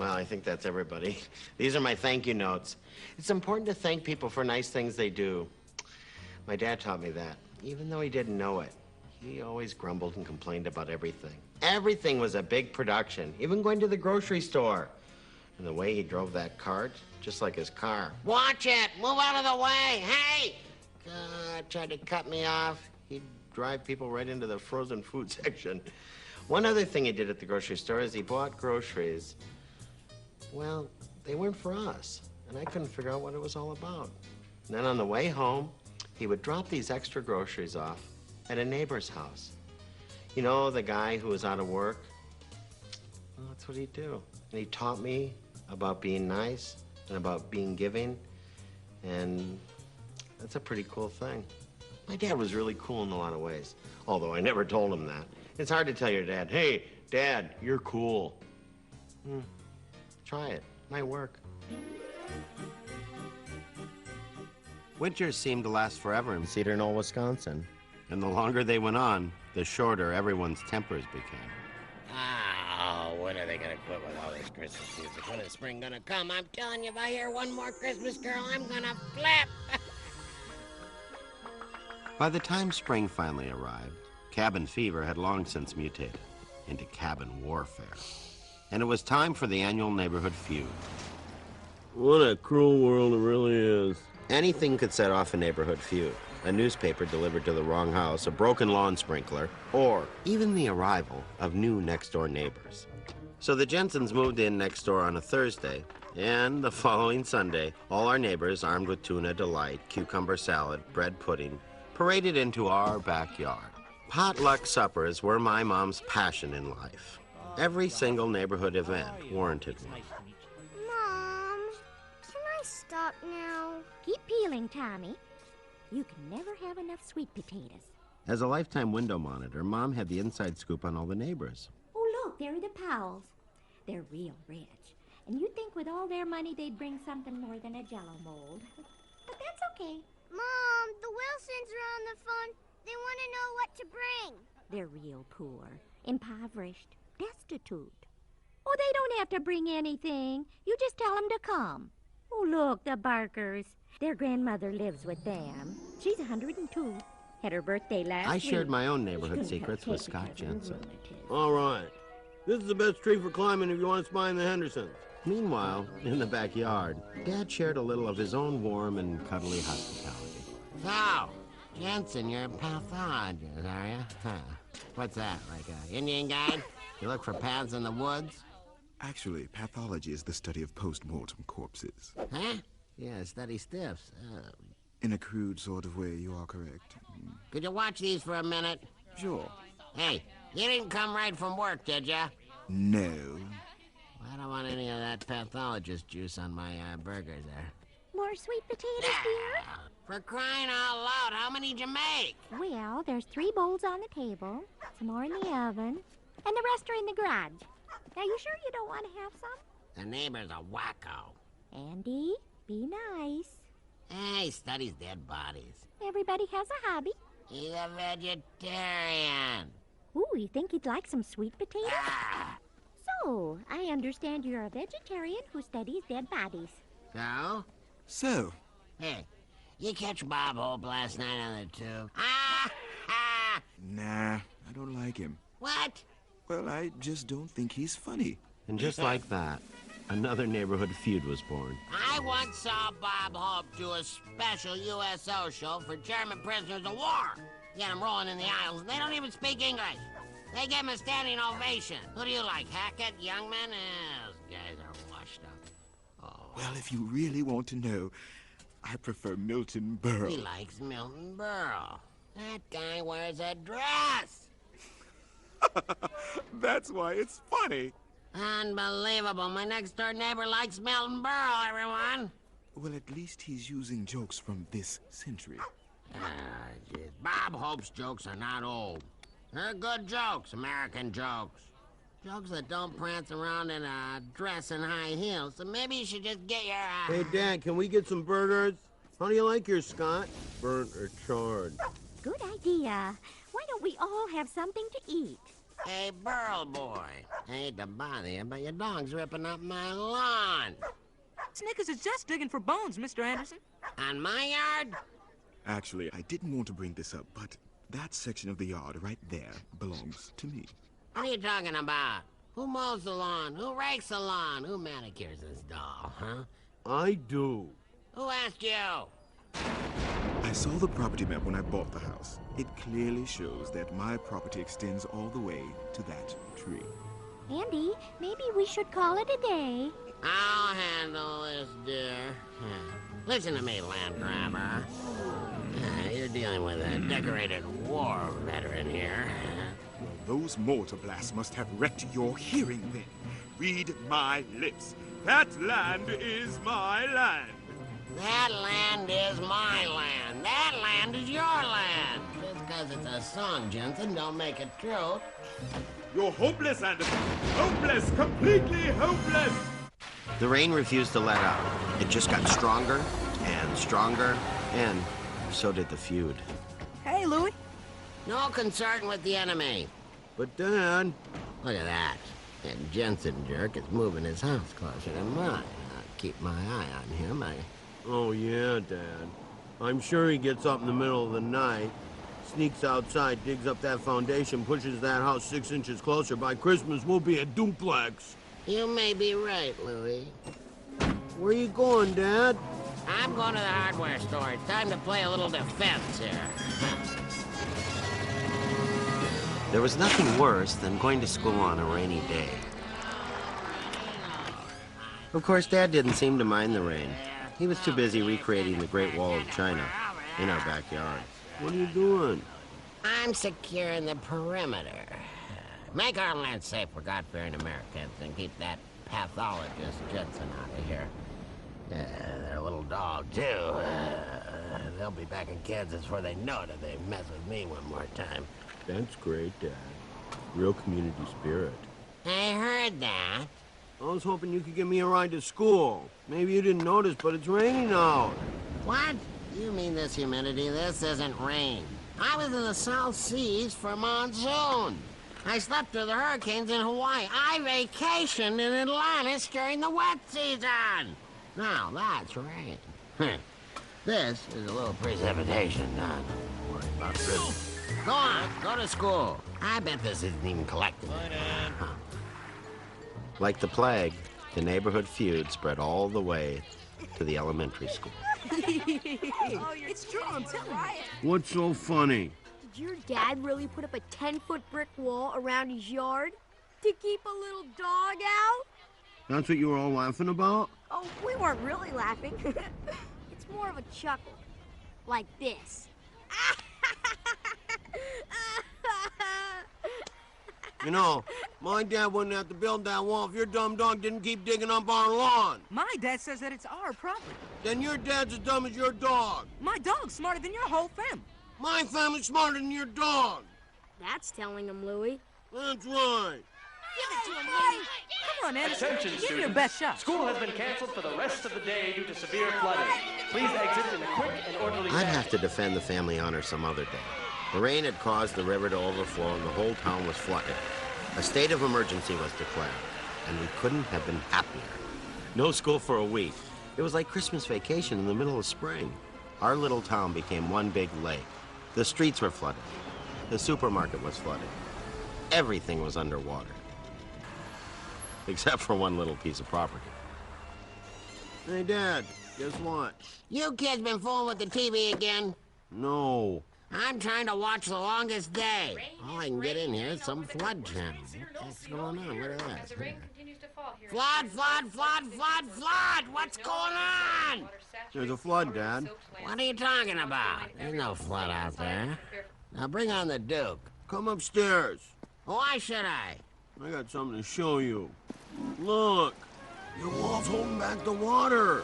Well, I think that's everybody. These are my thank you notes. It's important to thank people for nice things they do. My dad taught me that, even though he didn't know it. He always grumbled and complained about everything. Everything was a big production, even going to the grocery store. And the way he drove that cart, just like his car. Watch it! Move out of the way! Hey! God, tried to cut me off. He'd drive people right into the frozen food section. One other thing he did at the grocery store is he bought groceries. Well, they weren't for us, and I couldn't figure out what it was all about. And then on the way home, he would drop these extra groceries off at a neighbor's house. You know, the guy who was out of work? Well, that's what he'd do. And he taught me about being nice and about being giving, and that's a pretty cool thing. My dad was really cool in a lot of ways, although I never told him that. It's hard to tell your dad, hey, Dad, you're cool. Try it. Might work. Winters seemed to last forever in Cedar Knoll, Wisconsin. And the longer they went on, the shorter everyone's tempers became. Oh, when are they gonna quit with all this Christmas music? When is spring gonna come? I'm telling you, if I hear one more Christmas carol, I'm gonna flip. By the time spring finally arrived, cabin fever had long since mutated into cabin warfare. And it was time for the annual neighborhood feud. What a cruel world it really is. Anything could set off a neighborhood feud. A newspaper delivered to the wrong house, a broken lawn sprinkler, or even the arrival of new next-door neighbors. So the Jensens moved in next door on a Thursday, and the following Sunday, all our neighbors, armed with tuna delight, cucumber salad, bread pudding, paraded into our backyard. Potluck suppers were my mom's passion in life. Every single neighborhood event warranted one. Mom, can I stop now? Keep peeling, Tommy. You can never have enough sweet potatoes. As a lifetime window monitor, Mom had the inside scoop on all the neighbors. Oh, look, there are the Powells. They're real rich. And you'd think with all their money they'd bring something more than a Jell-O mold. But that's okay. Mom, the Wilsons are on the phone. They want to know what to bring. They're real poor, impoverished, destitute. Oh, they don't have to bring anything. You just tell them to come. Oh, look, the Barkers. Their grandmother lives with them. She's 102. Had her birthday last week. I shared my own neighborhood secrets with Scott Jensen. All right. This is the best tree for climbing if you want to spy in the Hendersons. Meanwhile, in the backyard, Dad shared a little of his own warm and cuddly hospitality. So, Jensen, you're a pathologist, are you? Huh. What's that, like an Indian guide? You look for paths in the woods? Actually, pathology is the study of post-mortem corpses. Huh? Yeah, study stiffs. In a crude sort of way, you are correct. Could you watch these for a minute? Sure. Hey, you didn't come right from work, did ya? No. Well, I don't want any of that pathologist juice on my burgers there. More sweet potatoes, dear? For crying out loud, how many did you make? Well, there's 3 bowls on the table, some more in the oven, and the rest are in the garage. Now, you sure you don't want to have some? The neighbor's a wacko. Andy, be nice. Hey, he studies dead bodies. Everybody has a hobby. He's a vegetarian. Ooh, you think you'd like some sweet potatoes? Ah. So, I understand you're a vegetarian who studies dead bodies. So? So? Hey, you catch Bob Hope last night on the tube? Ah! Ah! Nah, I don't like him. What? Well, I just don't think he's funny. And just like that, another neighborhood feud was born. I once saw Bob Hope do a special USO show for German prisoners of war. Get them rolling in the aisles, and they don't even speak English. They give him a standing ovation. Who do you like, Hackett, Youngman? Those guys are washed up. Oh. Well, if you really want to know, I prefer Milton Berle. He likes Milton Berle. That guy wears a dress. That's why it's funny. Unbelievable. My next-door neighbor likes Milton Berle, everyone. Well, at least he's using jokes from this century. Geez. Bob Hope's jokes are not old. They're good jokes, American jokes. Jokes that don't prance around in a dress and high heels. So maybe you should just get your... Hey, Dad, can we get some burgers? How do you like yours, Scott? Burnt or charred? Good idea. Why don't we all have something to eat? Hey, Burl boy. I hate to bother you, but your dog's ripping up my lawn. Snickers is just digging for bones, Mr. Anderson. On my yard? Actually, I didn't want to bring this up, but that section of the yard right there belongs to me. What are you talking about? Who mows the lawn? Who rakes the lawn? Who manicures this doll, huh? I do. Who asked you? I saw the property map when I bought the house. It clearly shows that my property extends all the way to that tree. Andy, maybe we should call it a day. I'll handle this, dear. Listen to me, land grabber. You're dealing with a decorated war veteran here. Those mortar blasts must have wrecked your hearing then. Read my lips. That land is my land. That land is my land. That land is your land. Just because it's a song, Jensen, don't make it true. You're hopeless, Anderson. Hopeless, completely hopeless. The rain refused to let up. It just got stronger and stronger, and so did the feud. Hey, Louie. No concern with the enemy. But, Dad... Look at that. That Jensen jerk is moving his house closer to mine. I'll keep my eye on him. Oh, yeah, Dad. I'm sure he gets up in the middle of the night, sneaks outside, digs up that foundation, pushes that house 6 inches closer. By Christmas, we'll be a duplex. You may be right, Louie. Where you going, Dad? I'm going to the hardware store. It's time to play a little defense here. There was nothing worse than going to school on a rainy day. Of course, Dad didn't seem to mind the rain. He was too busy recreating the Great Wall of China in our backyard. What are you doing? I'm securing the perimeter. Make our land safe for God-fearing Americans and keep that pathologist Jensen out of here. Their little dog, too. They'll be back in Kansas before they know it if they mess with me one more time. That's great, Dad. Real community spirit. I heard that. I was hoping you could give me a ride to school. Maybe you didn't notice, but it's raining out. What? You mean this humidity? This isn't rain. I was in the South Seas for monsoon. I slept through the hurricanes in Hawaii. I vacationed in Atlantis during the wet season. Now that's rain. This is a little precipitation. Don't worry about this. Go on, go to school. I bet this isn't even collected. Like the plague, the neighborhood feud spread all the way to the elementary school. It's true, I'm telling you. What's so funny? Did your dad really put up a 10-foot brick wall around his yard to keep a little dog out? That's what you were all laughing about? Oh, we weren't really laughing. It's more of a chuckle. Like this. You know, my dad wouldn't have to build that wall if your dumb dog didn't keep digging up our lawn. My dad says that it's our property. Then your dad's as dumb as your dog. My dog's smarter than your whole family. My family's smarter than your dog. That's telling him, Louie. That's right. Give it to him, Louie. Come on, Anderson. Attention, Give students. me your best shot. School has been canceled for the rest of the day due to severe flooding. Please exit in a quick and orderly I'd have to defend the family honor some other day. The rain had caused the river to overflow and the whole town was flooded. A state of emergency was declared, and we couldn't have been happier. No school for a week. It was like Christmas vacation in the middle of spring. Our little town became one big lake. The streets were flooded. The supermarket was flooded. Everything was underwater. Except for one little piece of property. Hey, Dad, guess what? You kids been fooling with the TV again? No. I'm trying to watch The Longest Day. All I can get in here is some flood channel. What's going on? What is this? Flood, flood, flood, flood, flood! What's going on? There's a flood, Dad. What are you talking about? There's no flood out there. Now bring on the Duke. Come upstairs. Why should I? I got something to show you. Look. Your wall's holding back the water.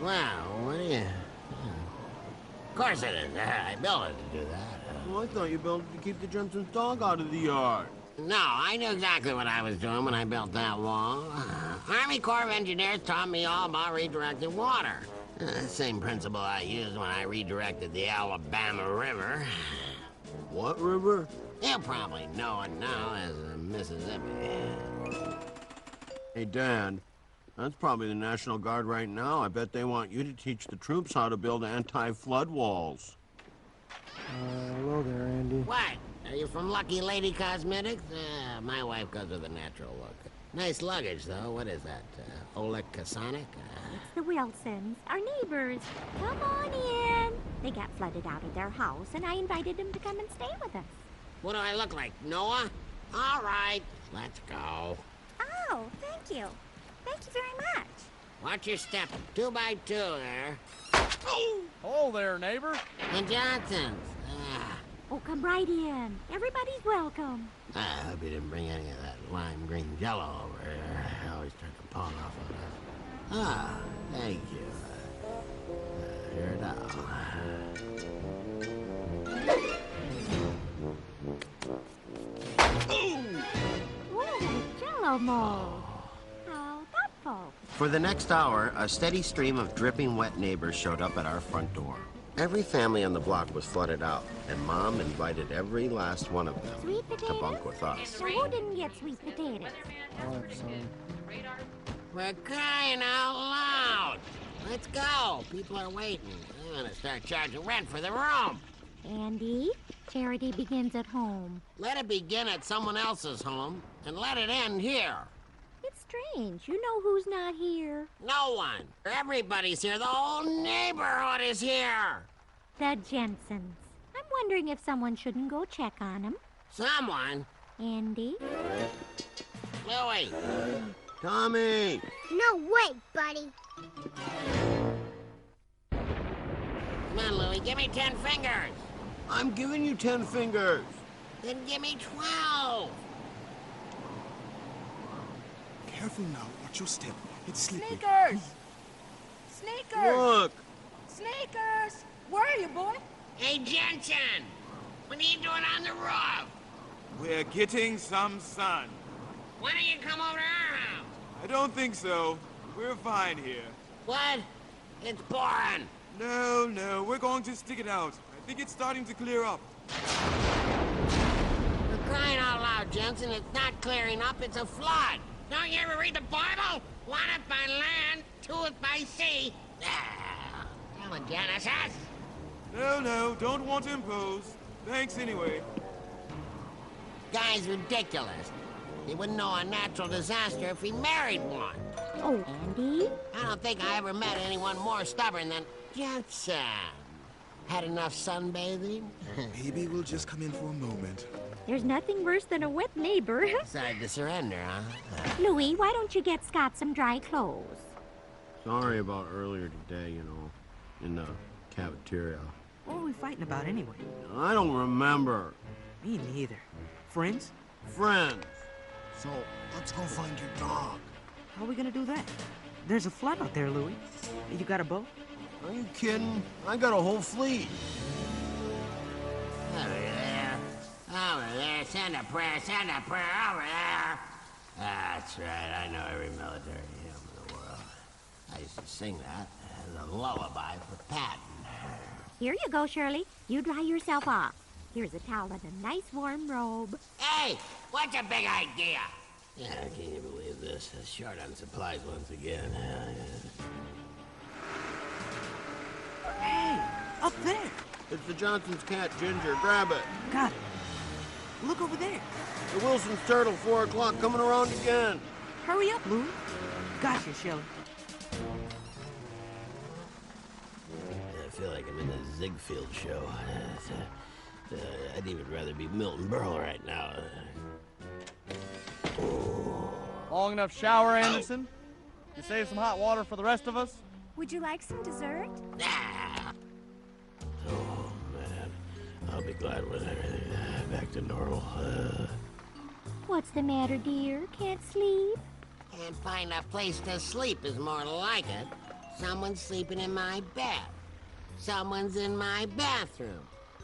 Well, what do you... Of course it is. I built it to do that. Well, I thought you built it to keep the Jensen's dog out of the yard. No, I knew exactly what I was doing when I built that wall. Army Corps of Engineers taught me all about redirecting water. Same principle I used when I redirected the Alabama River. What river? You probably know it now as the Mississippi. Hey, Dad, that's probably the National Guard right now. I bet they want you to teach the troops how to build anti-flood walls. Hello there, Andy. What? Are you from Lucky Lady Cosmetics? My wife goes with a natural look. Nice luggage, though. What is that? Oleg Kasonic? It's the Wilsons, our neighbors. Come on in. They got flooded out of their house, and I invited them to come and stay with us. What do I look like, Noah? All right, let's go. Oh, thank you. Thank you very much. Watch your step. 2 by 2 there. Oh there, neighbor. The Johnsons. Oh, come right in. Everybody's welcome. I hope you didn't bring any of that lime green jello over here. I always turn the pawn off on us. Thank you. Here it is. Ooh, Jello mold. How thoughtful. For the next hour, a steady stream of dripping wet neighbors showed up at our front door. Every family on the block was flooded out, and Mom invited every last one of them Sweet to potatoes? bunk with us. Now, who didn't get sweet potatoes? I'll have some. We're crying out loud. Let's go. People are waiting. I'm gonna start charging rent for the room. Andy, charity begins at home. Let it begin at someone else's home, and let it end here. It's strange. You know who's not here? No one. Everybody's here. The whole neighborhood is here. The Jensens. I'm wondering if someone shouldn't go check on them. Someone? Andy? Louie. Tommy! No way, buddy. Come on, Louie. Give me 10 fingers. I'm giving you 10 fingers. Then give me 12. Careful now. Watch your step. It's slippery. Sneakers! Sneakers! Look! Sneakers! Where are you, boy? Hey, Jensen. What are you doing on the roof? We're getting some sun. Why don't you come over to our house? I don't think so. We're fine here. What? It's boring. No, we're going to stick it out. I think it's starting to clear up. We're crying out loud, Jensen. It's not clearing up. It's a flood. Don't you ever read the Bible? 1th by land, 2th by sea. Come on, Genesis. No, don't want to impose. Thanks anyway. Guy's ridiculous. He wouldn't know a natural disaster if he married one. Oh, Andy? I don't think I ever met anyone more stubborn than Jensen. Had enough sunbathing? Maybe we'll just come in for a moment. There's nothing worse than a wet neighbor. Decided to surrender, huh? Louie, why don't you get Scott some dry clothes? Sorry about earlier today, in the cafeteria. What were we fighting about anyway? I don't remember. Me neither. Friends? Friends. So, let's go find your dog. How are we gonna do that? There's a flood out there, Louie. You got a boat? Are you kidding? I got a whole fleet. Over there. Over there. Send a prayer. Over there. That's right. I know every military hymn in the world. I used to sing that as a lullaby for Patton. Here you go, Shirley. You dry yourself off. Here's a towel and a nice warm robe. Hey, what's a big idea? Yeah, I can't even believe this. Short on supplies once again. Hey, up there. It's the Johnson's cat, Ginger. Grab it. Got it. Look over there. The Wilson's turtle, 4 o'clock, coming around again. Hurry up, Louie. Gotcha, Shelley. I feel like I'm in the Ziegfeld show. I'd even rather be Milton Berle right now. Long enough shower, Anderson? You save some hot water for the rest of us? Would you like some dessert? Ah. Oh, man. I'll be glad when everything's back to normal. What's the matter, dear? Can't sleep? Can't find a place to sleep is more like it. Someone's sleeping in my bed. Someone's in my bathroom.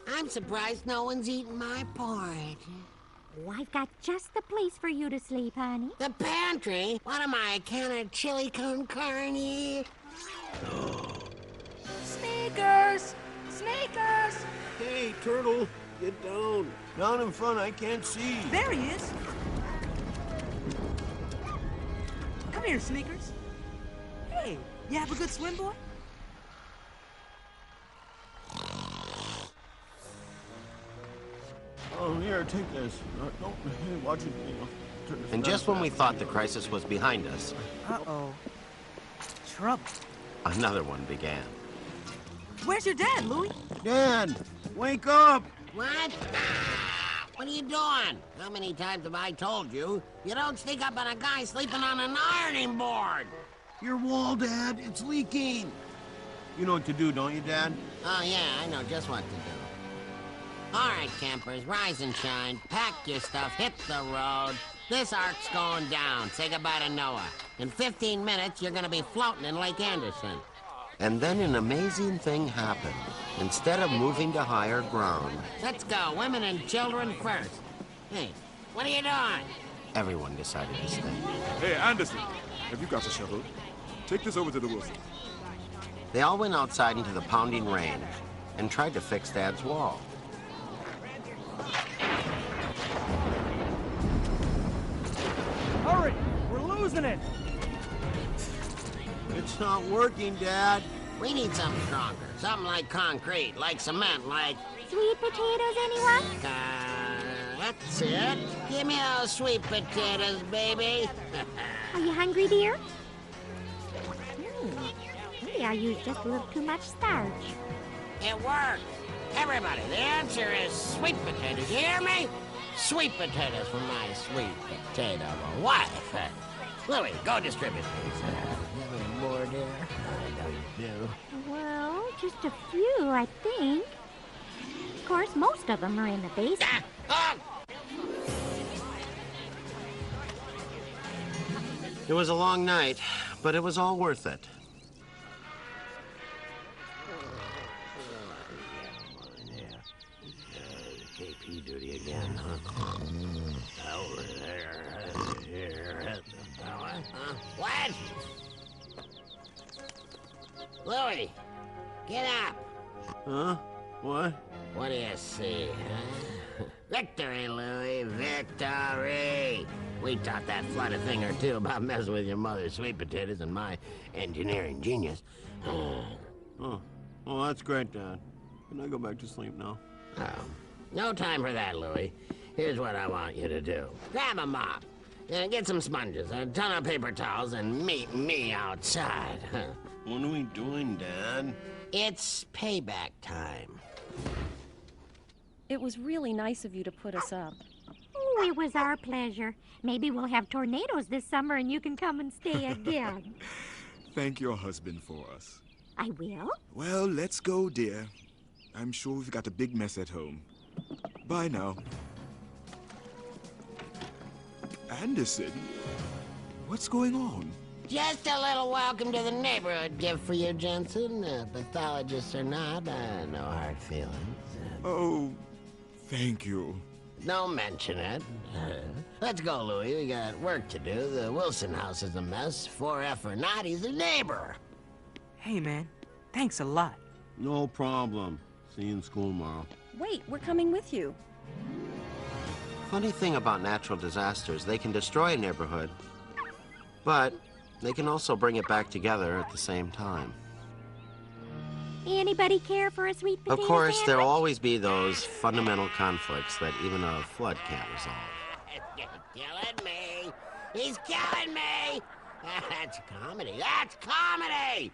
I'm surprised no one's eaten my porridge. Oh, I've got just the place for you to sleep, honey. The pantry? What am I, a can of chili con carne? Sneakers! Sneakers! Hey, turtle, get down. Down in front, I can't see. There he is. Come here, Sneakers. Hey, you have a good swim, boy? Oh, here, take this. Don't watch it. You know, turn this And down just when we fast. thought the crisis was behind us, Uh-oh. Trouble. another one began. Where's your dad, Louie? Dad, wake up! What? What are you doing? How many times have I told you? You don't sneak up on a guy sleeping on an ironing board. Your wall, Dad, it's leaking. You know what to do, don't you, Dad? Oh, yeah, I know just what to do. All right, campers, rise and shine. Pack your stuff, hit the road. This ark's going down. Say goodbye to Noah. In 15 minutes, you're gonna be floating in Lake Anderson. And then an amazing thing happened. Instead of moving to higher ground, Let's go, women and children first. Hey, what are you doing? everyone decided to stay. Hey, Anderson, have you got a shovel? Take this over to the Wilson. They all went outside into the pounding rain and tried to fix Dad's wall. Hurry! We're losing it! It's not working, Dad. We need something stronger. Something like concrete, like cement, like... Sweet potatoes, anyone? That's it. Give me those sweet potatoes, baby. Are you hungry, dear? Maybe I used just a little too much starch. It worked. Everybody, the answer is sweet potatoes. You hear me? Sweet potatoes for my sweet potato wife. Louie, go distribute these. You have any more, dear? I know you do. Well, just a few, I think. Of course, most of them are in the basement. It was a long night, but it was all worth it. KP duty again, huh? Over there, here. What? Louie, get up. Huh? What? What do you see, huh? Victory, Louie, victory! We taught that flood a thing or two about messing with your mother's sweet potatoes and my engineering genius. Oh, well, that's great, Dad. Can I go back to sleep now? Oh, no time for that, Louie. Here's what I want you to do. Grab a mop, and get some sponges, a ton of paper towels, and meet me outside. What are we doing, Dad? It's payback time. It was really nice of you to put us up. Oh, it was our pleasure. Maybe we'll have tornadoes this summer and you can come and stay again. Thank your husband for us. I will. Well, let's go, dear. I'm sure we've got a big mess at home. Bye now. Anderson? What's going on? Just a little welcome to the neighborhood gift for you, Jensen. Pathologists or not, no hard feelings. Oh, thank you. Don't mention it. Let's go, Louie. We got work to do. The Wilson house is a mess. 4F or not, he's a neighbor. Hey, man. Thanks a lot. No problem. See you in school tomorrow. Wait, we're coming with you. Funny thing about natural disasters, they can destroy a neighborhood, but they can also bring it back together at the same time. Anybody care for a sweet potato Of course, sandwich? there'll always be those fundamental conflicts that even a flood can't resolve. You're killing me. He's killing me. That's comedy. That's comedy.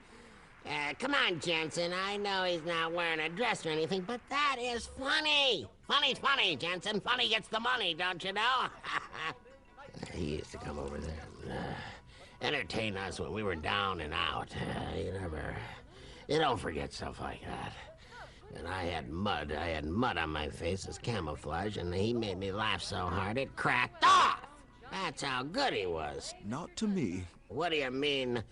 Come on, Jensen. I know he's not wearing a dress or anything, but that is funny. Funny's funny, Jensen. Funny gets the money, don't you know? He used to come over there and entertain us when we were down and out. You don't forget stuff like that. And I had mud on my face as camouflage, and he made me laugh so hard it cracked off. That's how good he was. Not to me. What do you mean,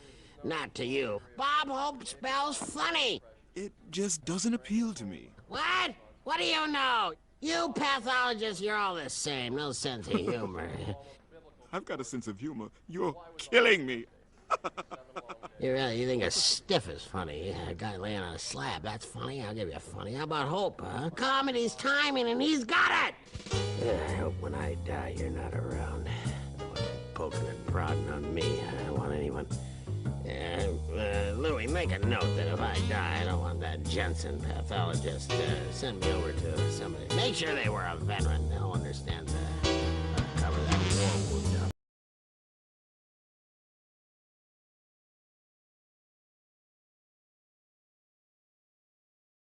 not to you? Bob Hope spells funny. It just doesn't appeal to me. What? What do you know? You pathologists, you're all the same. No sense of humor. I've got a sense of humor. You're killing me. You think a stiff is funny? A guy laying on a slab, that's funny? I'll give you funny. How about Hope, huh? Comedy's timing, and he's got it! I hope when I die you're not around. Poking and prodding on me. I want Louie, make a note that if I die, I don't want that Jensen pathologist. Send me over to somebody. Make sure they were a veteran.